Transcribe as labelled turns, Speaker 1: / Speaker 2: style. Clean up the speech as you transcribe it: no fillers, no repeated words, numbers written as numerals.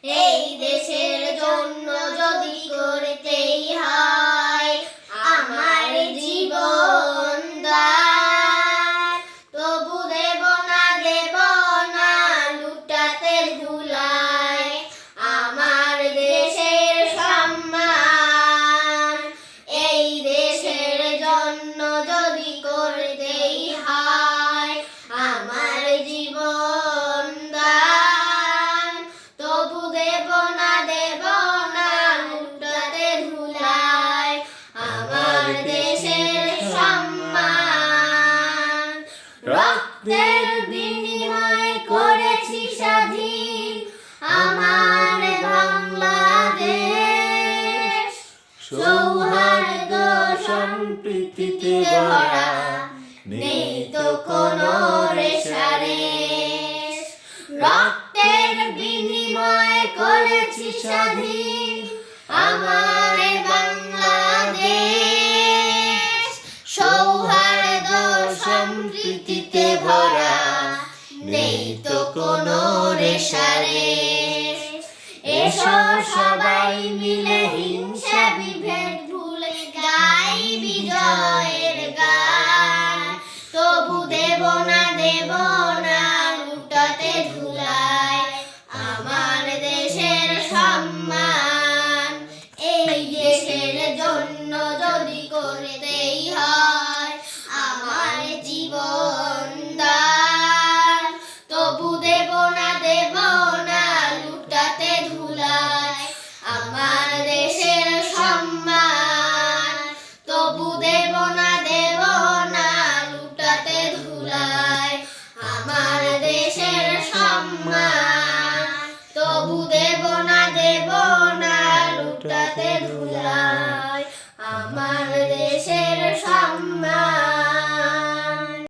Speaker 1: এই দেশের জন্য যদি করতেই হয় আমার জীবন দান, তবু দেব না লুটাতে ধুলায় আমার দেশের সম্মান। এই দেশের জন্য যদি করতেই হয় আমার জীবন দান, তবু দেব না লুটাতে ধুলায় আমার দেশের সম্মান। রক্তের বিনিময়ে করেছি স্বাধীন আমার বাংলাদেশ, সৌহার্দ্য সম্প্রীতিতে ভরা নেই তো কোনো রেশারেশ। রক্তের বিনিময়ে করেছি স্বাধীন আমার বাংলাদেশ, সৌহার্দ্য সম্প্রীতিতে ভরা নেই তো কোনো রেশারেশ। এসো সবাই মিলে হিংসা বিভেদ ভুলে গাই বিজয়ের গান, তবু দেব না